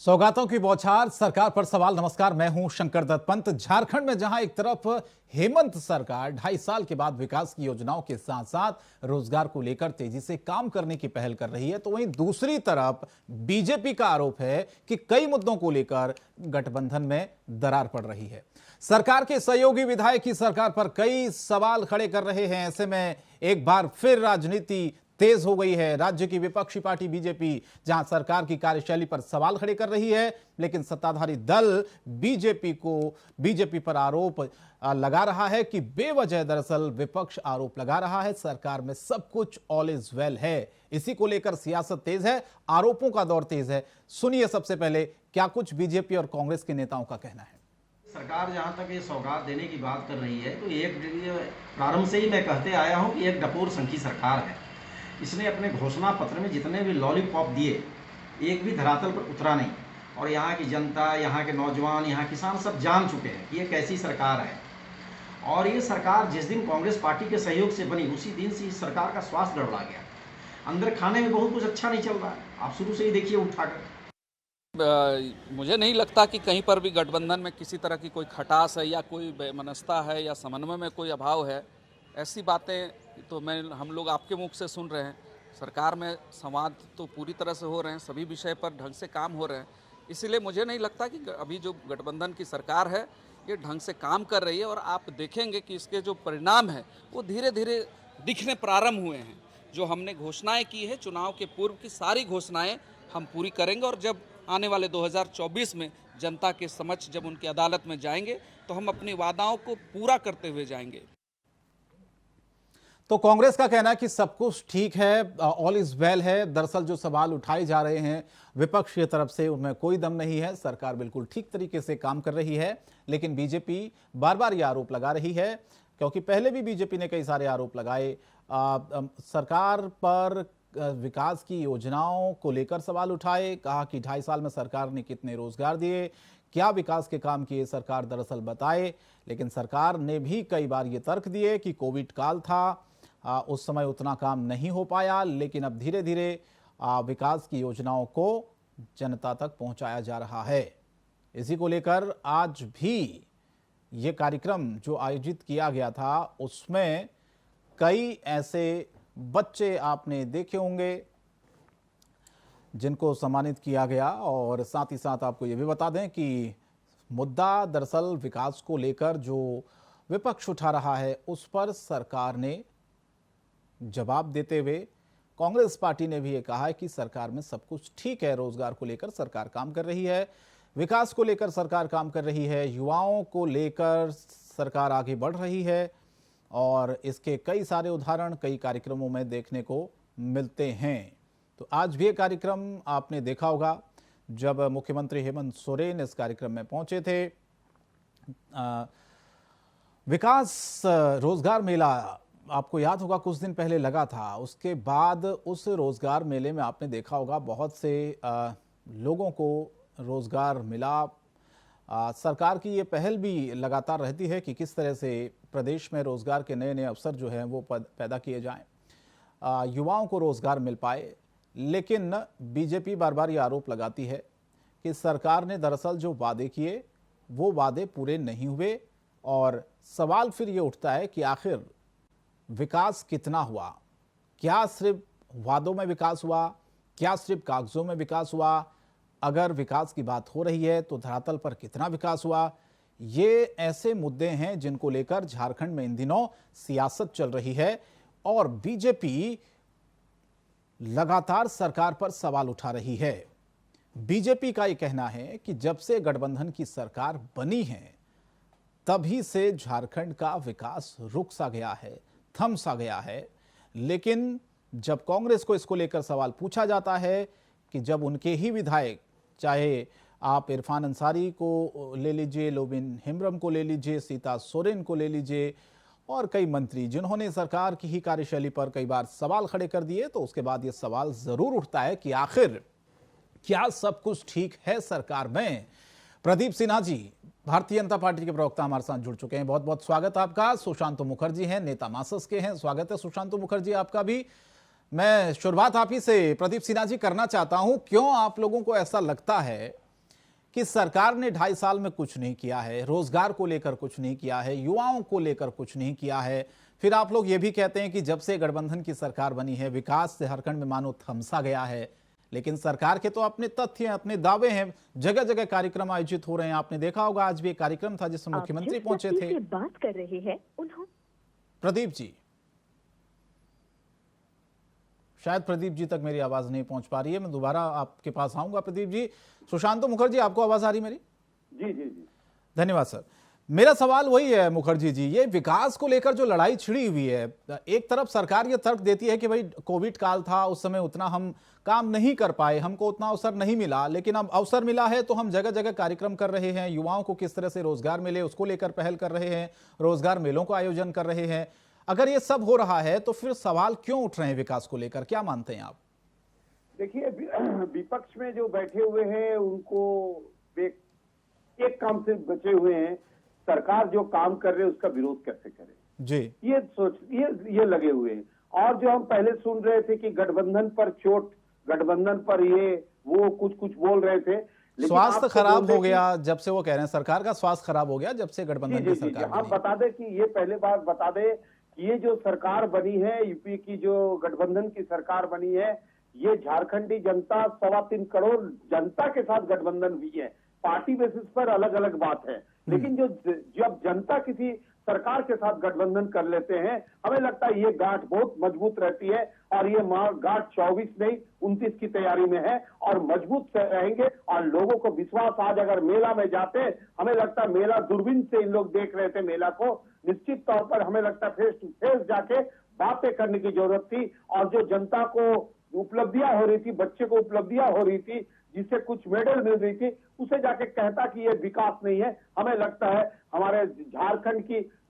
सौगातों की बौछार, सरकार पर सवाल। नमस्कार, मैं हूं शंकर दत्त पंत। झारखंड में जहां एक तरफ हेमंत सरकार 2.5 साल के बाद विकास की योजनाओं के साथ साथ रोजगार को लेकर तेजी से काम करने की पहल कर रही है, तो वहीं दूसरी तरफ बीजेपी का आरोप है कि कई मुद्दों को लेकर गठबंधन में दरार पड़ रही है। सरकार के सहयोगी विधायक की सरकार पर कई सवाल खड़े कर रहे हैं। ऐसे में एक बार फिर राजनीति तेज हो गई है। राज्य की विपक्षी पार्टी बीजेपी जहां सरकार की कार्यशैली पर सवाल खड़े कर रही है, लेकिन सत्ताधारी दल बीजेपी पर आरोप लगा रहा है कि बेवजह, दरअसल विपक्ष आरोप लगा रहा है सरकार में सब कुछ ऑल इज वेल है। इसी को लेकर सियासत तेज है, आरोपों का दौर तेज है। सुनिए सबसे पहले क्या कुछ बीजेपी और कांग्रेस के नेताओं का कहना है। सरकार जहां तक ये सौगात देने की बात कर रही है, तो एक प्रारंभ से ही मैं कहते आया हूं कि एक डपोर संखी सरकार है। इसने अपने घोषणा पत्र में जितने भी लॉलीपॉप दिए, एक भी धरातल पर उतरा नहीं। और यहाँ की जनता, यहाँ के नौजवान, यहाँ किसान सब जान चुके हैं कि ये कैसी सरकार है। और ये सरकार जिस दिन कांग्रेस पार्टी के सहयोग से बनी, उसी दिन से इस सरकार का स्वास्थ्य गड़बड़ा गया। अंदर खाने में बहुत कुछ अच्छा नहीं चल रहा है। आप शुरू से ही देखिए उठाकर। मुझे नहीं लगता कि कहीं पर भी गठबंधन में किसी तरह की कोई खटास है या कोई बेमनस्ता है या समन्वय में कोई अभाव है। ऐसी बातें तो हम लोग आपके मुख से सुन रहे हैं। सरकार में संवाद तो पूरी तरह से हो रहे हैं, सभी विषय पर ढंग से काम हो रहे हैं। इसीलिए मुझे नहीं लगता कि अभी जो गठबंधन की सरकार है ये ढंग से काम कर रही है। और आप देखेंगे कि इसके जो परिणाम हैं वो धीरे धीरे दिखने प्रारंभ हुए हैं। जो हमने घोषणाएं की है, चुनाव के पूर्व की सारी घोषणाएं हम पूरी करेंगे। और जब आने वाले 2024 में जनता के समक्ष जब उनकी अदालत में जाएंगे तो हम अपनी वादाओं को पूरा करते हुए जाएंगे। तो कांग्रेस का कहना है कि सब कुछ ठीक है, ऑल इज वेल है। दरअसल जो सवाल उठाए जा रहे हैं विपक्ष की तरफ से, उनमें कोई दम नहीं है। सरकार बिल्कुल ठीक तरीके से काम कर रही है। लेकिन बीजेपी बार बार ये आरोप लगा रही है, क्योंकि पहले भी बीजेपी ने कई सारे आरोप लगाए। सरकार पर विकास की योजनाओं को लेकर सवाल उठाए, कहा कि 2.5 साल में सरकार ने कितने रोजगार दिए, क्या विकास के काम किए, सरकार दरअसल बताए। लेकिन सरकार ने भी कई बार ये तर्क दिए कि कोविड काल था, उस समय उतना काम नहीं हो पाया। लेकिन अब धीरे धीरे विकास की योजनाओं को जनता तक पहुंचाया जा रहा है। इसी को लेकर आज भी ये कार्यक्रम जो आयोजित किया गया था, उसमें कई ऐसे बच्चे आपने देखे होंगे जिनको सम्मानित किया गया। और साथ ही साथ आपको ये भी बता दें कि मुद्दा दरअसल विकास को लेकर जो विपक्ष उठा रहा है, उस पर सरकार ने जवाब देते हुए कांग्रेस पार्टी ने भी ये कहा है कि सरकार में सब कुछ ठीक है। रोजगार को लेकर सरकार काम कर रही है, विकास को लेकर सरकार काम कर रही है, युवाओं को लेकर सरकार आगे बढ़ रही है। और इसके कई सारे उदाहरण कई कार्यक्रमों में देखने को मिलते हैं। तो आज भी ये कार्यक्रम आपने देखा होगा, जब मुख्यमंत्री हेमंत सोरेन इस कार्यक्रम में पहुंचे थे। विकास रोजगार मेला आपको याद होगा कुछ दिन पहले लगा था। उसके बाद उस रोजगार मेले में आपने देखा होगा बहुत से लोगों को रोजगार मिला। सरकार की ये पहल भी लगातार रहती है कि किस तरह से प्रदेश में रोजगार के नए नए अवसर जो हैं वो पैदा किए जाएं, युवाओं को रोजगार मिल पाए। लेकिन बीजेपी बार बार ये आरोप लगाती है कि सरकार ने दरअसल जो वादे किए वो वादे पूरे नहीं हुए। और सवाल फिर ये उठता है कि आखिर विकास कितना हुआ? क्या सिर्फ वादों में विकास हुआ? क्या सिर्फ कागजों में विकास हुआ? अगर विकास की बात हो रही है तो धरातल पर कितना विकास हुआ? ये ऐसे मुद्दे हैं जिनको लेकर झारखंड में इन दिनों सियासत चल रही है। और बीजेपी लगातार सरकार पर सवाल उठा रही है। बीजेपी का ये कहना है कि जब से गठबंधन की सरकार बनी है, तभी से झारखंड का विकास रुक सा गया है, थम सा गया है। लेकिन जब कांग्रेस को इसको लेकर सवाल पूछा जाता है कि जब उनके ही विधायक, चाहे आप इरफान अंसारी को ले लीजिए, लोबिन हेम्ब्रम को ले लीजिए, सीता सोरेन को ले लीजिए, और कई मंत्री जिन्होंने सरकार की ही कार्यशैली पर कई बार सवाल खड़े कर दिए, तो उसके बाद ये सवाल जरूर उठता है कि आखिर क्या सब कुछ ठीक है सरकार में? प्रदीप सिन्हा जी, भारतीय जनता पार्टी के प्रवक्ता, हमारे साथ जुड़ चुके हैं। बहुत बहुत स्वागत आपका। सुशांतु मुखर्जी हैं, नेता मासस के हैं। स्वागत है सुशांतु मुखर्जी आपका भी। मैं शुरुआत आप ही से प्रदीप सिन्हा जी करना चाहता हूं। क्यों आप लोगों को ऐसा लगता है कि सरकार ने 2.5 साल में कुछ नहीं किया है, रोजगार को लेकर कुछ नहीं किया है, युवाओं को लेकर कुछ नहीं किया है। फिर आप लोग ये भी कहते हैं कि जब से गठबंधन की सरकार बनी है विकास झारखंड में मानो थमसा गया है। लेकिन सरकार के तो अपने तथ्य हैं, अपने दावे हैं, जगह जगह कार्यक्रम आयोजित हो रहे हैं। आपने देखा होगा आज भी एक कार्यक्रम था जिसमें मुख्यमंत्री पहुंचे थे। बात कर रहे हैं प्रदीप जी, शायद प्रदीप जी तक मेरी आवाज नहीं पहुंच पा रही है। मैं दोबारा आपके पास आऊंगा। प्रदीप जी, सुशांत मुखर्जी, आपको आवाज आ रही मेरी? जी जी जी, धन्यवाद सर। मेरा सवाल वही है मुखर्जी जी, ये विकास को लेकर जो लड़ाई छिड़ी हुई है, एक तरफ सरकार ये तर्क देती है कि भाई कोविड काल था, उस समय उतना हम काम नहीं कर पाए, हमको उतना अवसर नहीं मिला, लेकिन अब अवसर मिला है तो हम जगह जगह कार्यक्रम कर रहे हैं, युवाओं को किस तरह से रोजगार मिले उसको लेकर पहल कर रहे हैं, रोजगार मेलों का आयोजन कर रहे हैं। अगर ये सब हो रहा है तो फिर सवाल क्यों उठ रहे हैं विकास को लेकर, क्या मानते हैं आप? देखिए, विपक्ष में जो बैठे हुए हैं उनको एक काम से बचे हुए हैं, सरकार जो काम कर रहे है उसका विरोध कैसे करे जी, ये लगे हुए हैं। और जो हम पहले सुन रहे थे कि गठबंधन पर चोट, गठबंधन पर ये वो कुछ बोल रहे थे, स्वास्थ्य खराब हो गया जब से, वो कह रहे हैं सरकार का स्वास्थ्य खराब हो गया जब से गठबंधन की सरकार हम बता दें कि ये पहले बात बता दें कि ये जो सरकार बनी है, यूपी की जो गठबंधन की सरकार बनी है, ये झारखंडी जनता 3.25 करोड़ जनता के साथ गठबंधन हुई है। पार्टी बेसिस पर अलग अलग बात है, लेकिन जब जनता किसी सरकार के साथ गठबंधन कर लेते हैं, हमें लगता है ये गांठ बहुत मजबूत रहती है। और ये गांठ 24 नहीं 29 की तैयारी में है और मजबूत से रहेंगे। और लोगों को विश्वास, आज अगर मेला में जाते, हमें लगता है मेला दूरबीन से इन लोग देख रहे थे मेला को, निश्चित तौर पर हमें लगता है फेस टू फेस जाके बातें करने की जरूरत थी। और जो जनता को उपलब्धियां हो रही थी, बच्चे को उपलब्धियां हो रही थी, जिससे कुछ मेडल मिल रही थी, उसे जाके कहता कि ये विकास नहीं है। हमें लगता है हमारे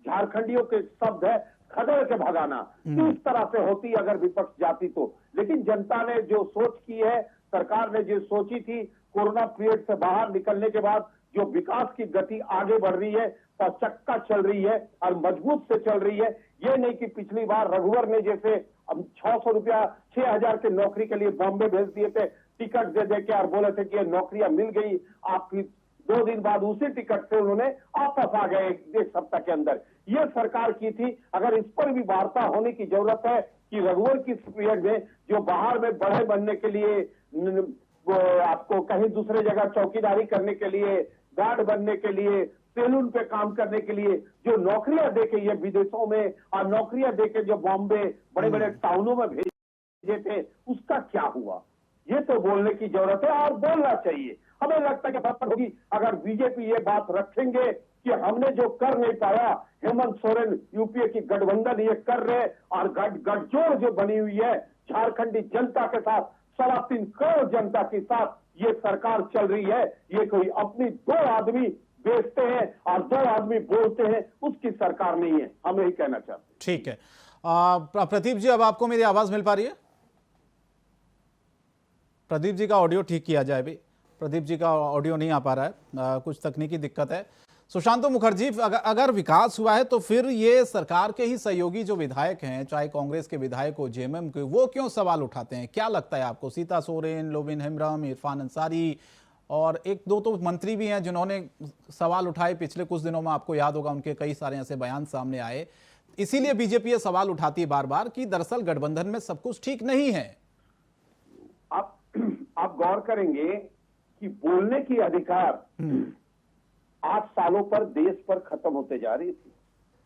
झारखंडियों के शब्द है खदेड़ के भगाना, इस तरह से होती अगर विपक्ष जाती तो। लेकिन जनता ने जो सोच की है, सरकार ने जो सोची थी, कोरोना पीरियड से बाहर निकलने के बाद जो विकास की गति आगे बढ़ रही है, चक्का चल रही है और मजबूत से चल रही है। ये नहीं कि पिछली बार रघुवर ने जैसे 600 रुपया 6,000 की नौकरी के लिए बॉम्बे भेज दिए थे, टिकट दे के और बोले थे कि ये नौकरियां मिल गई, आपकी 2 दिन बाद उसी टिकट से उन्होंने वापस आ गए एक सप्ताह के अंदर। ये सरकार की थी। अगर इस पर भी वार्ता होने की जरूरत है कि रघुवर की पीरियड में जो बाहर में बढ़े बनने के लिए, आपको कहीं दूसरे जगह चौकीदारी करने के लिए, गार्ड बनने के लिए, सैलून पे काम करने के लिए जो नौकरियां देके ये विदेशों में और नौकरियां देके जो बॉम्बे बड़े बड़े टाउनों में भेजे थे, उसका क्या हुआ? ये तो बोलने की जरूरत है और बोलना चाहिए। हमें लगता है कि बात होगी अगर बीजेपी ये बात रखेंगे कि हमने जो कर नहीं पाया, हेमंत सोरेन यूपीए की गठबंधन ये कर रहे, और गठजोड़ जो बनी हुई है झारखंडी जनता के साथ, 3.25 करोड़ जनता के साथ ये सरकार चल रही है। ये कोई अपनी 2 आदमी बेचते हैं और 2 आदमी बोलते हैं, उसकी सरकार नहीं है। हम यही कहना चाहते हैं। ठीक है। प्रदीप जी, अब आपको मेरी आवाज मिल पा रही है? प्रदीप जी का ऑडियो ठीक किया जाए भी, प्रदीप जी का ऑडियो नहीं आ पा रहा है, कुछ तकनीकी दिक्कत है। सुशांत मुखर्जी, अगर विकास हुआ है तो फिर ये सरकार के ही सहयोगी जो विधायक हैं, चाहे कांग्रेस के विधायक हो, जेएमएम के, वो क्यों सवाल उठाते हैं? क्या लगता है आपको? सीता सोरेन, लोबिन हेम्ब्रम, इरफान अंसारी और 1-2 तो मंत्री भी हैं जिन्होंने सवाल उठाए पिछले कुछ दिनों में, आपको याद होगा उनके कई सारे ऐसे बयान सामने आए। इसीलिए बीजेपी ये सवाल उठाती है बार बार कि दरअसल गठबंधन में सब कुछ ठीक नहीं है। आप गौर करेंगे कि बोलने की अधिकार 8 सालों पर देश पर खत्म होते जा रही थी।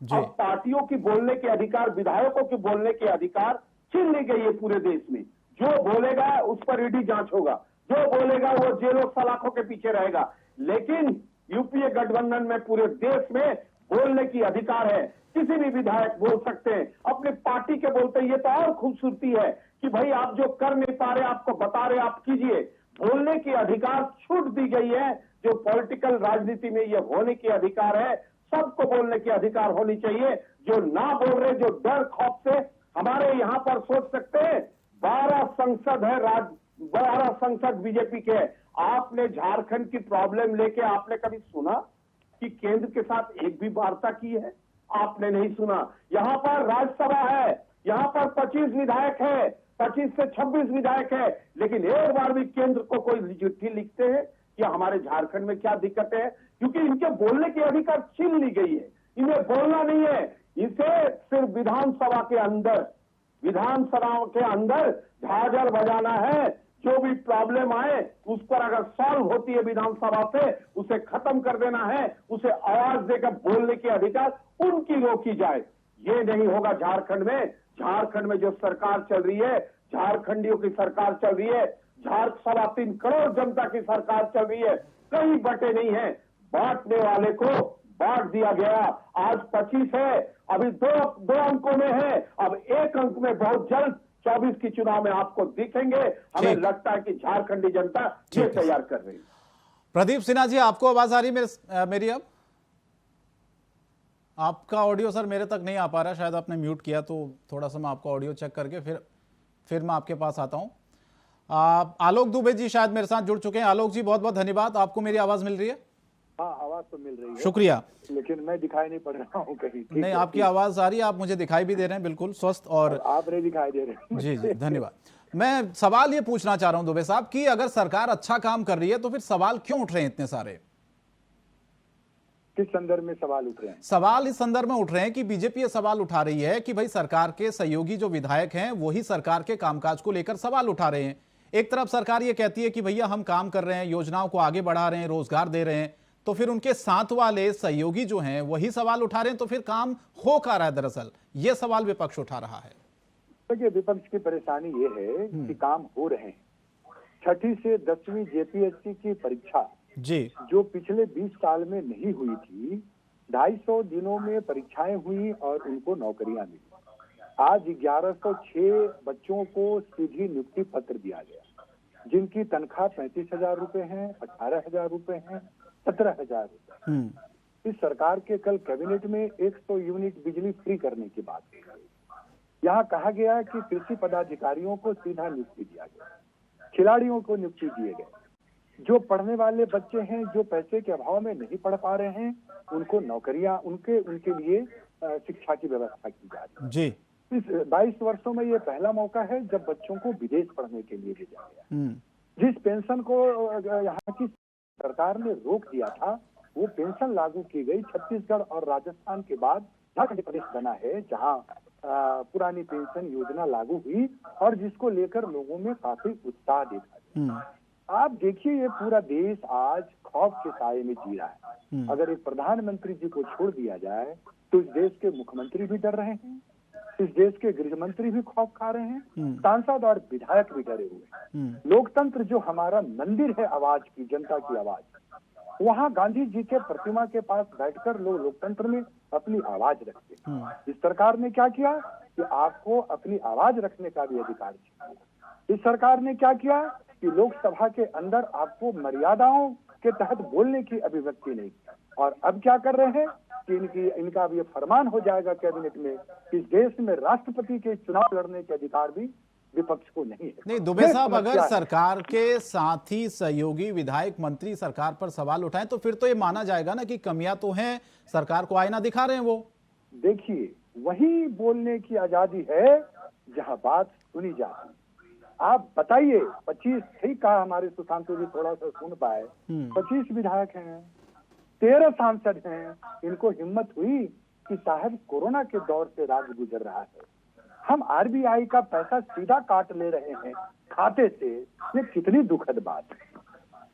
अब पार्टियों की बोलने के अधिकार, विधायकों की बोलने के अधिकार छीन ली गई है पूरे देश में। जो बोलेगा उस पर ईडी जांच होगा, जो बोलेगा वो जेलों सलाखों के पीछे रहेगा। लेकिन यूपीए गठबंधन में पूरे देश में बोलने की अधिकार है, किसी भी विधायक बोल सकते हैं, अपनी पार्टी के बोलते हैं। ये तो और खूबसूरती है कि भाई आप जो कर नहीं पा रहे, आपको बता रहे, आप कीजिए। बोलने की अधिकार छूट दी गई है, जो पॉलिटिकल राजनीति में ये होने की अधिकार है। सबको बोलने की अधिकार होनी चाहिए। जो ना बोल रहे, जो डर खौफ से, हमारे यहाँ पर सोच सकते हैं 12 संसद है, 12 संसद बीजेपी के। आपने झारखंड की प्रॉब्लम लेके आपने कभी सुना कि केंद्र के साथ एक भी वार्ता की है? आपने नहीं सुना। यहाँ पर राज्यसभा है, यहाँ पर 25 विधायक है, 25 से 26 विधायक है, लेकिन एक बार भी केंद्र को कोई चिट्ठी लिखते हैं कि कि हमारे झारखंड में क्या दिक्कत है, क्योंकि इनके बोलने की अधिकार छीन ली गई है। इन्हें बोलना नहीं है, इसे सिर्फ विधानसभा के अंदर झांझर बजाना है। जो भी प्रॉब्लम आए उस पर अगर सॉल्व होती है विधानसभा से, उसे खत्म कर देना है, उसे आवाज देकर बोलने की अधिकार उनकी रोकी जाए। ये नहीं होगा झारखंड में। झारखंड में जो सरकार चल रही है, झारखंडियों की सरकार चल रही है, 3.25 करोड़ जनता की सरकार चल रही है, कहीं बटे नहीं है। बांटने वाले को बांट दिया गया। आज 25 है, अभी दो अंकों में है, अब एक अंक में बहुत जल्द 24 की चुनाव में आपको दिखेंगे। हमें लगता है कि झारखंडी जनता ये तैयार कर रही है। प्रदीप सिन्हा जी, आपको आवाज आ रही है मेरी? अब आपका ऑडियो सर मेरे तक नहीं आ पा रहा, शायद आपने म्यूट किया, तो थोड़ा सा मैं आपका ऑडियो चेक करके फिर मैं आपके पास आता हूं। आलोक दुबे जी शायद मेरे साथ जुड़ चुके हैं। आलोक जी, बहुत बहुत धन्यवाद। आपको मेरी आवाज मिल रही है? हाँ, आवाज तो मिल रही है। शुक्रिया। लेकिन मैं दिखाई नहीं पड़ रहा हूँ कहीं। नहीं, आपकी आवाज आ रही है, आप मुझे दिखाई भी दे रहे हैं, बिल्कुल स्वस्थ। और आप नहीं दिखाई दे रहे। जी जी, धन्यवाद। मैं सवाल ये पूछना चाह रहा हूं दुबे साहब कि अगर सरकार अच्छा काम कर रही है तो फिर सवाल क्यों उठ रहे हैं इतने सारे? किस संदर्भ में सवाल उठ रहे हैं? सवाल इस संदर्भ में उठ रहे हैं कि बीजेपी ये सवाल उठा रही है कि भाई सरकार के सहयोगी जो विधायक हैं वही सरकार के कामकाज को लेकर सवाल उठा रहे हैं। एक तरफ सरकार ये कहती है कि भैया हम काम कर रहे हैं, योजनाओं को आगे बढ़ा रहे हैं, रोजगार दे रहे हैं, तो फिर उनके साथ वाले सहयोगी जो हैं वही सवाल उठा रहे हैं, तो फिर काम हो क्या रहा है? दरअसल ये सवाल विपक्ष उठा रहा है। देखिए, विपक्ष की परेशानी ये है कि काम हो रहे हैं। 6ठी से 10वीं जेपीएससी की परीक्षा जी, जो पिछले 20 साल में नहीं हुई थी, 250 दिनों में परीक्षाएं हुई और उनको नौकरियां मिली। आज 1106 बच्चों को सीधी नियुक्ति पत्र दिया गया, जिनकी तनख्वाह 35,000 रुपए है, 18,000 रुपए है, 17,000 रुपए। इस सरकार के कल कैबिनेट में 100 यूनिट बिजली फ्री करने की बात हुई। यहाँ कहा गया कि कृषि पदाधिकारियों को सीधा नियुक्ति दिया गया, खिलाड़ियों को नियुक्ति दिए गए। जो पढ़ने वाले बच्चे हैं, जो पैसे के अभाव में नहीं पढ़ पा रहे हैं, उनको नौकरियां, उनके लिए शिक्षा की व्यवस्था की जा रही है। जी, इस 22 वर्षों में ये पहला मौका है जब बच्चों को विदेश पढ़ने के लिए भेजा गया। जिस पेंशन को यहाँ की सरकार ने रोक दिया था, वो पेंशन लागू की गई। छत्तीसगढ़ और राजस्थान के बाद झारखंड प्रदेश बना है जहाँ पुरानी पेंशन योजना लागू हुई और जिसको लेकर लोगों में काफी उत्साह देखा गया। आप देखिए, ये पूरा देश आज खौफ के साए में जी रहा है। अगर एक प्रधानमंत्री जी को छोड़ दिया जाए तो इस देश के मुख्यमंत्री भी डर रहे हैं, इस देश के गृह मंत्री भी खौफ खा रहे हैं, सांसद और विधायक भी डरे हुए हैं। लोकतंत्र जो हमारा मंदिर है आवाज की, जनता की आवाज, वहाँ गांधी जी के प्रतिमा के पास बैठकर लोग लोकतंत्र में अपनी आवाज रखते हैं। इस सरकार ने क्या किया कि आपको अपनी आवाज रखने का भी अधिकार चाहिए। इस सरकार ने क्या किया कि लोकसभा के अंदर आपको मर्यादाओं के तहत बोलने की अभिव्यक्ति नहीं, और अब क्या कर रहे हैं कि इनका अब ये फरमान हो जाएगा कैबिनेट में कि इस देश में राष्ट्रपति के चुनाव लड़ने के अधिकार भी विपक्ष को नहीं है। नहीं दुबे साहब, अगर सरकार के साथी सहयोगी विधायक मंत्री सरकार पर सवाल उठाएं तो फिर तो ये माना जाएगा ना कि कमियां तो हैं, सरकार को आईना दिखा रहे हैं वो। देखिए, वही बोलने की आजादी है जहां बात सुनी जाती। आप बताइए, 25 ठीक कहा हमारे सुशांतु जी, थोड़ा सा सुन पाए, 25 विधायक हैं, 13 सांसद हैं। इनको हिम्मत हुई कि साहब कोरोना के दौर से राज्य गुजर रहा है, हम आरबीआई का पैसा सीधा काट ले रहे हैं खाते से। ये कितनी दुखद बात है।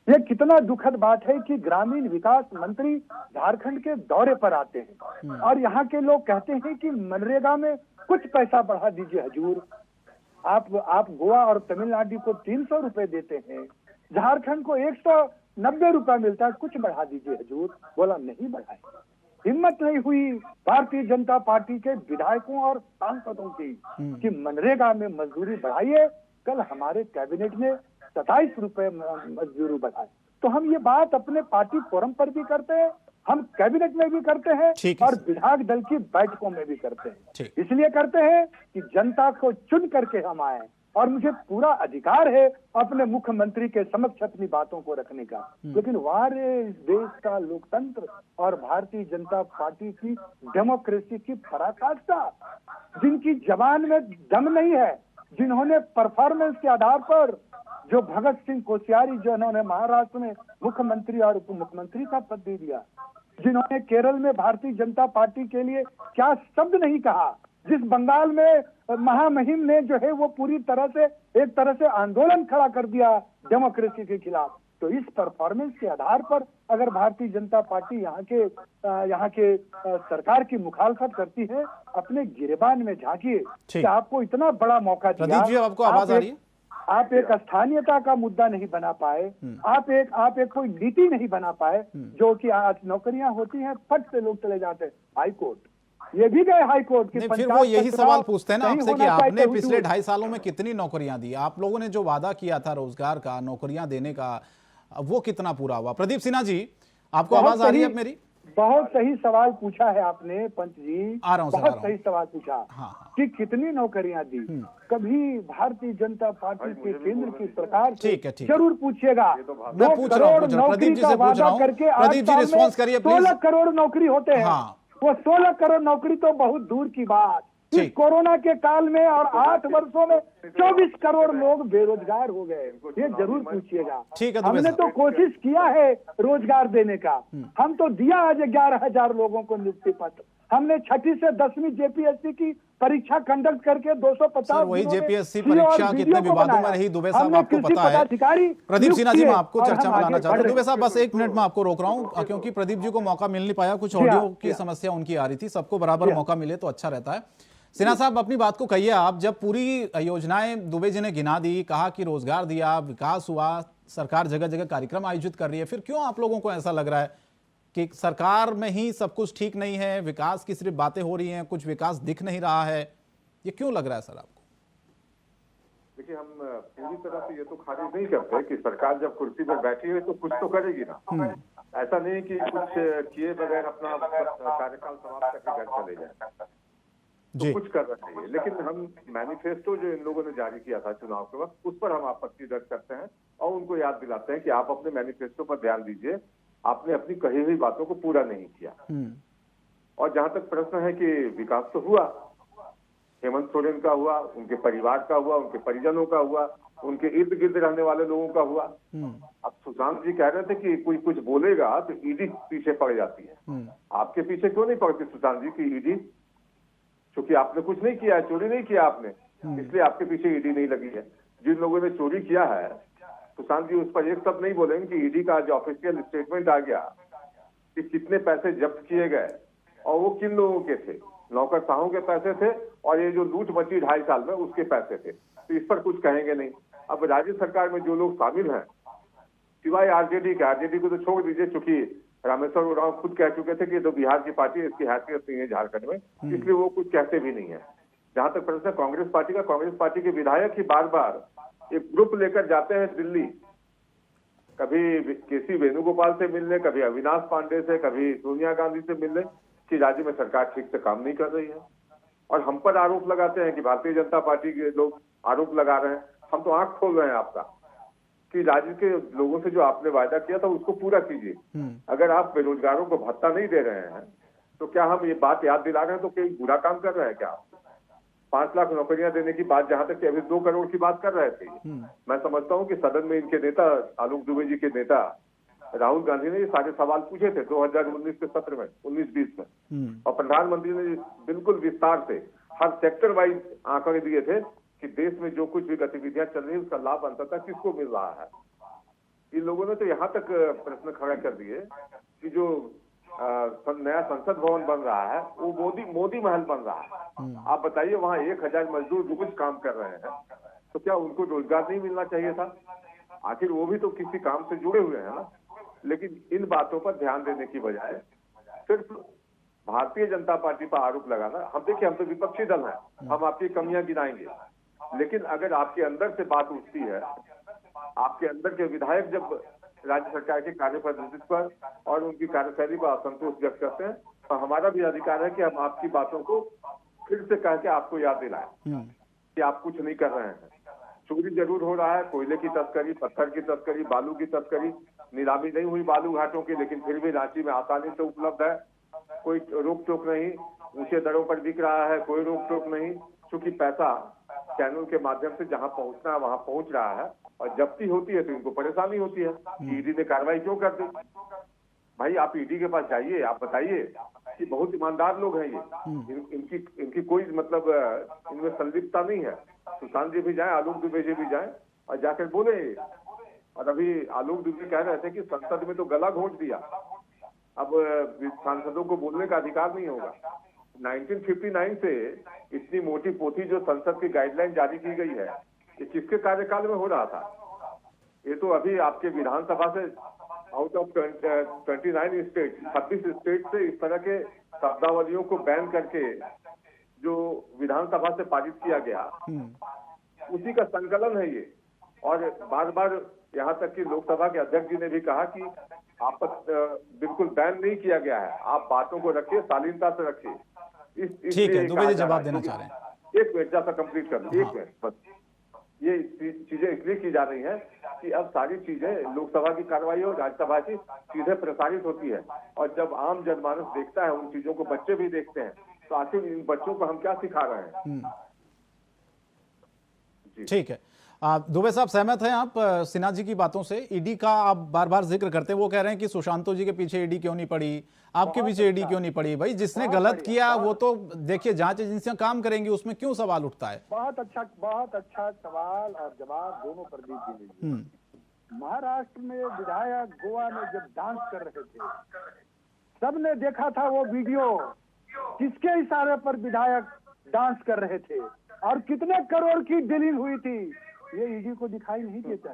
ये कितना दुखद बात है कि ग्रामीण विकास मंत्री झारखंड के दौरे पर आते हैं और यहाँ के लोग कहते हैं कि मनरेगा में कुछ पैसा बढ़ा दीजिए हजूर। आप गोवा और तमिलनाडु को 300 रुपए देते हैं, झारखंड को 190 रुपए मिलता है, कुछ बढ़ा दीजिए हजूर। बोला नहीं बढ़ाए। हिम्मत नहीं हुई भारतीय जनता पार्टी के विधायकों और सांसदों की कि मनरेगा में मजदूरी बढ़ाइए। कल हमारे कैबिनेट ने 27 रुपए मजदूरी बढ़ाए। तो हम ये बात अपने पार्टी फोरम पर भी करते हैं, हम कैबिनेट में भी करते हैं और विधायक दल की बैठकों में भी करते हैं। इसलिए करते हैं कि जनता को चुन करके हम आए और मुझे पूरा अधिकार है अपने मुख्यमंत्री के समक्ष अपनी बातों को रखने का। लेकिन हमारे इस देश का लोकतंत्र और भारतीय जनता पार्टी की डेमोक्रेसी की पराकाष्ठा, जिनकी जबान में दम नहीं है, जिन्होंने परफॉर्मेंस के आधार पर जो भगत सिंह कोश्यारी जिन्होंने महाराष्ट्र में मुख्यमंत्री और उप मुख्यमंत्री का पद दे दिया, जिन्होंने केरल में भारतीय जनता पार्टी के लिए क्या शब्द नहीं कहा, जिस बंगाल में महामहिम ने जो है वो पूरी तरह से एक तरह से आंदोलन खड़ा कर दिया डेमोक्रेसी के खिलाफ। तो इस परफॉर्मेंस के आधार पर अगर भारतीय जनता पार्टी यहाँ के सरकार की मुखालफत करती है, अपने गिरेबान में झांकिए कि आपको इतना बड़ा मौका दिया। प्रदीप जी, आपको आवाज आ रही है? आप एक स्थानीयता का मुद्दा नहीं बना पाए, आप एक कोई नीति नहीं बना पाए, जो कि आज नौकरियां होती हैं, फट से लोग चले जाते हैं हाई कोर्ट, ये भी गए हाई कोर्ट की। फिर वो यही सवाल पूछते हैं ना आपसे कि आपने पिछले 2.5 सालों में कितनी नौकरियां दी? आप लोगों ने जो वादा किया था रोजगार का, नौकरियां देने का, वो कितना पूरा हुआ? प्रदीप सिन्हा जी, आपको आवाज आ रही है मेरी? बहुत सही सवाल पूछा है आपने पंच जी, आ रहा हूं, बहुत सही सवाल पूछा। हाँ। कि कितनी नौकरियां दी। कभी भारतीय जनता पार्टी के केंद्र की सरकार से जरूर पूछिएगा। मैं पूछ रहा हूं, प्रदीप जी से पूछ रहा हूं, प्रदीप जी रिस्पॉन्स करिए प्लीज। 16 करोड़ नौकरी होते हैं, वो 16 करोड़ नौकरी तो बहुत दूर की बात। इस कोरोना के काल में और 8 वर्षों में 24 करोड़ लोग बेरोजगार हो गए, ये जरूर पूछिएगा। हमने तो कोशिश किया है रोजगार देने का, हम तो दिया आज 11,000 लोगों को नियुक्ति पत्र। हमने 6ठी से 10वीं जेपीएससी की परीक्षा कंडक्ट करके 250 वही जेपीएससी परीक्षा कितने विवादों में रही, दुबे साहब आपको पता है। प्रदीप सिन्हा जी, मैं आपको चर्चा में लाना चाहता हूँ। दुबे साहब बस 1 मिनट में आपको रोक रहा हूँ, क्योंकि प्रदीप जी को मौका मिल नहीं पाया, कुछ ऑडियो की समस्या उनकी आ रही थी। सबको बराबर मौका मिले तो अच्छा रहता है। सिन्हा साहब, अपनी बात को कहिए आप। जब पूरी योजनाएं दुबे जी ने गिना दी, कहा कि रोजगार दिया, विकास हुआ, सरकार जगह जगह कार्यक्रम आयोजित कर रही है, फिर क्यों आप लोगों को ऐसा लग रहा है कि सरकार में ही सब कुछ ठीक नहीं है, विकास की सिर्फ बातें हो रही हैं, कुछ विकास दिख नहीं रहा है? ये क्यों लग रहा है सर आपको? देखिए, हम पूरी तरह से ये तो खारिज नहीं करते कि सरकार जब कुर्सी पर बैठी है तो कुछ तो करेगी ना। ऐसा नहीं कि कुछ किए बगैर अपना कार्यकाल समाप्त करके घर चले जाए, तो कुछ कर रहे हैं। लेकिन हम मैनिफेस्टो जो इन लोगों ने जारी किया था चुनाव के वक्त, उस पर हम आपत्ति दर्ज करते हैं और उनको याद दिलाते हैं कि आप अपने मैनिफेस्टो पर ध्यान दीजिए, आपने अपनी कही हुई बातों को पूरा नहीं किया। और जहां तक प्रश्न है कि विकास तो हुआ, हेमंत सोरेन का हुआ, उनके परिवार का हुआ, उनके परिजनों का हुआ, उनके इर्द गिर्द रहने वाले लोगों का हुआ। अब सुशांत जी कह रहे थे कि कोई कुछ बोलेगा तो ईडी पीछे पड़ जाती है। आपके पीछे क्यों नहीं पड़ती सुशांत जी की ईडी? क्योंकि आपने कुछ नहीं किया है, चोरी नहीं किया आपने, इसलिए आपके पीछे ईडी नहीं लगी है। जिन लोगों ने चोरी किया है, सुशांत जी उस पर एक शब्द नहीं बोलेंगे कि ईडी का जो ऑफिशियल स्टेटमेंट आ गया कि कितने पैसे जब्त किए गए और वो किन लोगों के थे। नौकरशाहों के पैसे थे और ये जो लूट मची 2.5 साल में, उसके पैसे थे। तो इस पर कुछ कहेंगे नहीं। अब राज्य सरकार में जो लोग शामिल हैं, सिवाय आरजेडी के, आरजेडी को तो छोड़ दीजिए, चूंकि रामेश्वर उरांव खुद कह चुके थे कि ये तो बिहार की पार्टी है, इसकी हैसियत नहीं है झारखंड में, इसलिए वो कुछ कहते भी नहीं है। जहां तक प्रश्न है कांग्रेस पार्टी का, कांग्रेस पार्टी के विधायक ही बार बार एक ग्रुप लेकर जाते हैं दिल्ली, कभी केसी वेणुगोपाल से मिलने, कभी अविनाश पांडे से, कभी सोनिया गांधी से मिलने, कि राज्य में सरकार ठीक से काम नहीं कर रही है। और हम पर आरोप लगाते हैं कि भारतीय जनता पार्टी के लोग आरोप लगा रहे हैं। हम तो आंख खोल रहे हैं आपका कि राज्य के लोगों से जो आपने वायदा किया था उसको पूरा कीजिए। अगर आप बेरोजगारों को भत्ता नहीं दे रहे हैं तो क्या हम ये बात याद दिला रहे हैं तो कोई बुरा काम कर रहे हैं क्या? 5 लाख नौकरियां देने की बात जहां तक अभी 2 करोड़ की बात कर रहे थे, मैं समझता हूं कि सदन में इनके नेता आलोक दुबे जी के नेता राहुल गांधी ने ये सारे सवाल पूछे थे 2019 के सत्र में, 19-20 में, और प्रधानमंत्री ने बिल्कुल विस्तार से हर सेक्टर वाइज आंकड़े दिए थे कि देश में जो कुछ भी गतिविधियां चल रही है उसका लाभ अंततः किसको मिल रहा है। इन लोगों ने तो यहाँ तक प्रश्न खड़ा कर दिए कि जो नया संसद भवन बन रहा है वो मोदी महल बन रहा है। आप बताइए, वहाँ 1000 मजदूर रोज काम कर रहे हैं, तो क्या उनको रोजगार नहीं मिलना चाहिए था? आखिर वो भी तो किसी काम से जुड़े हुए हैं ना। लेकिन इन बातों पर ध्यान देने की बजाय सिर्फ भारतीय जनता पार्टी पर आरोप लगाना, हम देखिए हम तो विपक्षी दल हैं, हम आपकी कमियां गिनाएंगे, लेकिन अगर आपके अंदर से बात उठती है, आपके अंदर के विधायक जब राज्य सरकार के कार्य पद्धति पर और उनकी कार्यशैली पर असंतोष व्यक्त करते हैं, तो हमारा भी अधिकार है कि हम आपकी बातों को फिर से कह के आपको याद दिलाएं कि आप कुछ नहीं कर रहे हैं। चोरी जरूर हो रहा है, कोयले की तस्करी, पत्थर की तस्करी, बालू की तस्करी, नीलामी नहीं हुई बालू घाटों की, लेकिन फिर भी रांची में आसानी से उपलब्ध है, कोई रोक टोक नहीं। ऊंचे दरों पर बिक रहा है, कोई रोक टोक नहीं, क्योंकि पैसा चैनल के माध्यम से जहां पहुंचना है वहां पहुंच रहा है। और जब्ती होती है तो इनको परेशानी होती है कि ईडी ने कार्रवाई क्यों कर दी। भाई आप ईडी के पास जाइए, आप बताइए कि बहुत ईमानदार लोग हैं ये, इनकी कोई मतलब इनमें संलिप्तता नहीं है। सुशांत जी भी जाए, आलोक दुबे जी भी जाए और जाकर बोले। और अभी आलोक दुबे कह रहे थे कि संसद में तो गला घोंट दिया, अब सांसदों को बोलने का अधिकार नहीं होगा। 1959 से इतनी मोटी पोथी जो संसद की गाइडलाइन जारी की गई है, ये किसके कार्यकाल में हो रहा था? ये तो अभी आपके विधानसभा से आउट ऑफ 29 स्टेट, 26 स्टेट से इस तरह के शब्दावलियों को बैन करके जो विधानसभा से पारित किया गया, उसी का संकलन है ये। और बार बार यहाँ तक कि लोकसभा के अध्यक्ष जी ने भी कहा कि आपस बिल्कुल बैन नहीं किया गया है, आप बातों को रखिए, शालीनता से रखिए। ठीक है, दुबे जी जवाब देना चाह रहे हैं। एक मिनट जैसा कंप्लीट कर लो, 1 मिनट बस। ये चीजें इसलिए की जा रही हैं कि अब सारी चीजें लोकसभा की कार्रवाई और राज्यसभा की चीजें प्रसारित होती है, और जब आम जनमानस देखता है उन चीजों को, बच्चे भी देखते हैं, तो आखिर इन बच्चों को हम क्या सिखा रहे हैं? ठीक है, दुबे साहब सहमत हैं आप सिन्हा जी की बातों से? ईडी का आप बार बार जिक्र करते हैं, वो कह रहे हैं कि सुशांतो जी के पीछे ईडी क्यों नहीं पड़ी, आपके पीछे ईडी क्यों नहीं पड़ी? भाई जिसने गलत किया वो तो देखिए जांच एजेंसियां काम करेंगी, उसमें क्यों सवाल उठता है? बहुत अच्छा सवाल और जवाब दोनों प्रदीप जी ने। महाराष्ट्र में विधायक गोवा में जब डांस कर रहे थे, सबने देखा था वो वीडियो, किसके इशारे पर विधायक डांस कर रहे थे और कितने करोड़ की डीलिंग हुई थी, ये ईडी को दिखाई नहीं देता।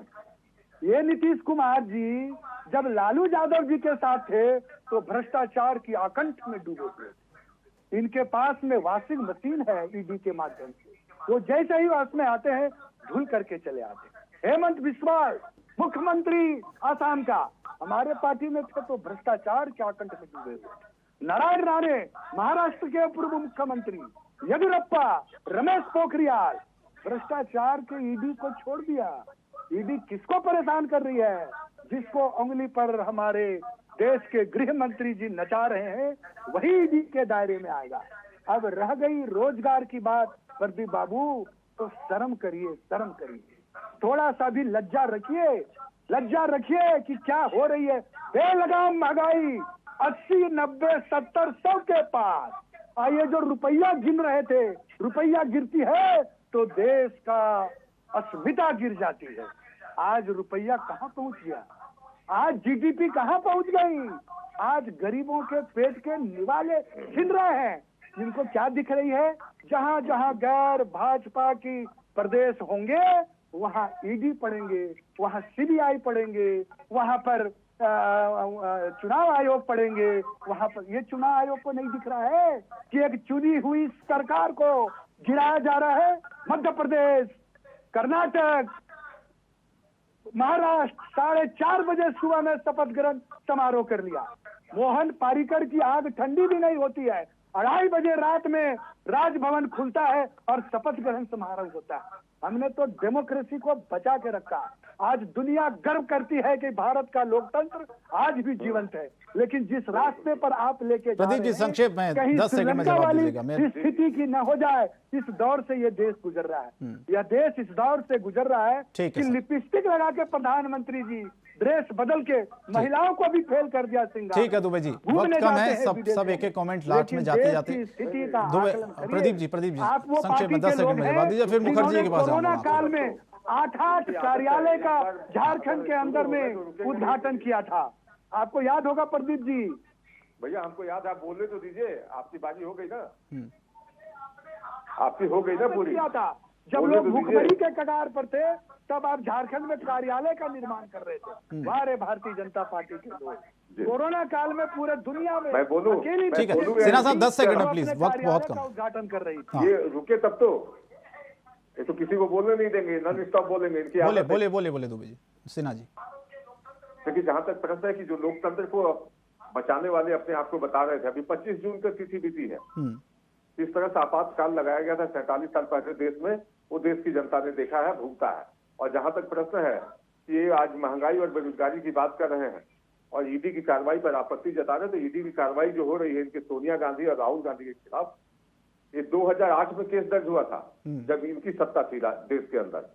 ये नीतीश कुमार जी जब लालू यादव जी के साथ थे तो भ्रष्टाचार की आकंठ में डूबे थे। इनके पास में वॉशिंग मशीन है ईडी के माध्यम से, वो जैसे ही उसमें आते हैं धुल करके चले आते हैं। हेमंत बिस्वा मुख्यमंत्री आसाम का हमारे पार्टी में थे तो भ्रष्टाचार के आकंठ में डूबे हुए। नारायण राणे महाराष्ट्र के पूर्व मुख्यमंत्री, येदियुरप्पा, रमेश पोखरियाल, भ्रष्टाचार के ईडी को छोड़ दिया। ईडी किसको परेशान कर रही है? जिसको उंगली पर हमारे देश के गृह मंत्री जी नचा रहे हैं, वही ईडी के दायरे में आएगा। अब रह गई रोजगार की बात प्रदीप बाबू, तो शर्म करिए, शर्म करिए, थोड़ा सा भी लज्जा रखिए, लज्जा रखिए कि क्या हो रही है। बेलगाम महंगाई 80, 90, 70, 100 के पास। ये जो रुपया गिन रहे थे, रुपया गिरती है तो देश का अस्मिता गिर जाती है। आज रुपया कहाँ पहुंच गया? आज जीडीपी कहाँ पहुंच गई? आज गरीबों के पेट के निवाले छिन रहे हैं। इनको क्या दिख रही है? जहां जहां गैर भाजपा की प्रदेश होंगे वहां ईडी पड़ेंगे, वहां सीबीआई पड़ेंगे, वहां पर चुनाव आयोग पड़ेंगे, वहां पर ये चुनाव आयोग को नहीं दिख रहा है कि एक चुनी हुई सरकार को गिराया जा रहा है। मध्य प्रदेश, कर्नाटक, महाराष्ट्र 4:30 बजे सुबह में शपथ ग्रहण समारोह कर लिया। मोहन पारिकर की आग ठंडी भी नहीं होती है, 2:30 बजे रात में राजभवन खुलता है और शपथ ग्रहण समारोह होता है। हमने तो डेमोक्रेसी को बचा के रखा। आज दुनिया गर्व करती है कि भारत का लोकतंत्र आज भी जीवंत है, लेकिन जिस रास्ते पर आप लेके जा प्रदीप जी संक्षेप में 10 सेकंड में जवाब दीजिएगा। स्थिति की न हो जाए, इस दौर से ये देश गुजर रहा है। यह देश इस दौर से गुजर रहा है कि लिपस्टिक लगा के प्रधानमंत्री जी ड्रेस बदल के महिलाओं को भी फेल कर दिया सिंगार। ठीक है दुबे जी, वक्त कम है, सब एक एक कमेंट लास्ट में जाते जाते। प्रदीप जी संक्षेप में 10 सेकंड में जवाब दीजिए, फिर मुखर्जी के पास कोरोना काल में 8 कार्यालय का झारखंड के अंदर में उद्घाटन किया था। आपको याद होगा प्रदीप जी? भैया हमको याद, आप बोलने तो दीजिए, आपकी बाजी हो गई ना, आपकी हो गई ना पूरी। किया था जब लोग भूखमरी के कगार पर थे, तब आप झारखंड में कार्यालय का निर्माण कर रहे थे। वाह भारतीय जनता पार्टी के लोग। कोरोना काल में पूरे दुनिया में अकेली, ठीक है सिन्हा साहब 10 सेकंड में प्लीज, वक्त बहुत कम। उद्घाटन कर रही थी। ये रुके तब तो, ये तो किसी को बोलने नहीं देंगे, नॉन स्टॉप बोलेंगे। इनकी बोले दुबे जी, सिन्हा जी। क्योंकि जहां तक प्रश्न है कि जो लोकतंत्र को बचाने वाले अपने आप को बता रहे थे, अभी 25 जून का तिथि बीती है। इस तरह से आपातकाल लगाया गया था 47 साल पहले देश में, वो देश की जनता ने देखा है, भुगता है। और जहां तक प्रश्न है कि ये आज महंगाई और बेरोजगारी की बात कर रहे हैं और ईडी की कार्रवाई पर आपत्ति जता रहे, तो ईडी की कार्रवाई जो हो रही है इनके सोनिया गांधी और राहुल गांधी के खिलाफ, ये 2008 में केस दर्ज हुआ था जब इनकी सत्ता थी देश के अंदर।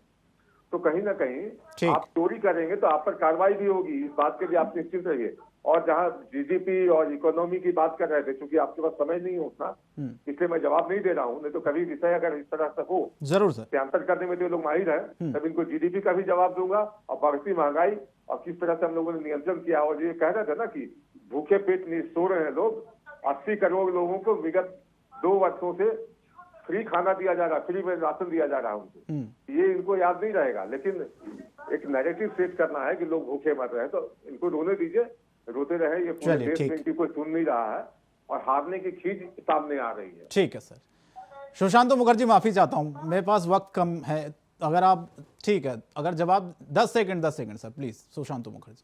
तो कहीं ना कहीं ठीक। आप चोरी करेंगे तो आप पर कार्रवाई भी होगी, इस बात के लिए आप निश्चित रहिए। और जहां जीडीपी और इकोनॉमी की बात कर रहे थे, क्योंकि आपके पास समय नहीं होता, इसलिए मैं जवाब नहीं दे रहा हूं, नहीं तो कभी विषय अगर इस तरह से हो, जरूर सर। सत्यांतर करने में जो लोग माहिर है, तब इनको जीडीपी का भी जवाब दूंगा और बढ़ती महंगाई और किस तरह से हम लोगों ने नियंत्रण किया। और ये कह रहे थे ना कि भूखे पेट नहीं सो रहे हैं लोग, 80 करोड़ लोगों को विगत 2 वर्षों से फ्री खाना दिया जा रहा, फ्री में राशन दिया जा रहा है उनको। ये इनको याद नहीं रहेगा, लेकिन एक नैरेटिव सेट करना है कि लोग भूखे मर रहे हैं, तो इनको रोने दीजिए, रोते रहे। ये पूरे देश में इनकी कोई सुन नहीं रहा है और हारने की खींच सामने आ रही है। ठीक है सर। सुशांत मुखर्जी, माफी चाहता हूं, मेरे पास वक्त कम है, अगर आप ठीक है, अगर जवाब 10 second sir please. Sushant Mukherjee,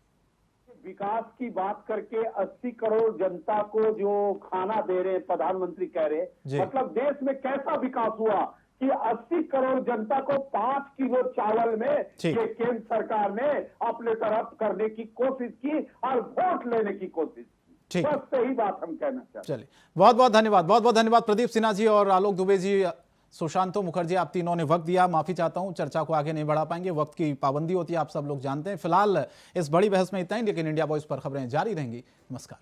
विकास की बात करके 80 करोड़ जनता को जो खाना दे रहे हैं, प्रधानमंत्री कह रहे हैं, मतलब देश में कैसा विकास हुआ कि 80 करोड़ जनता को 5 किलो चावल में ये केंद्र सरकार ने अपने तरफ करने की कोशिश की और वोट लेने की कोशिश की। बस सही बात हम कहना चाहते हैं। चलिए, बहुत बहुत धन्यवाद प्रदीप सिन्हा जी और आलोक दुबे जी। सुशांतो मुखर्जी, आप तीनों ने वक्त दिया, माफी चाहता हूं, चर्चा को आगे नहीं बढ़ा पाएंगे, वक्त की पाबंदी होती है, आप सब लोग जानते हैं। फिलहाल इस बड़ी बहस में इतना ही, लेकिन इंडिया वॉइस पर खबरें जारी रहेंगी। नमस्कार।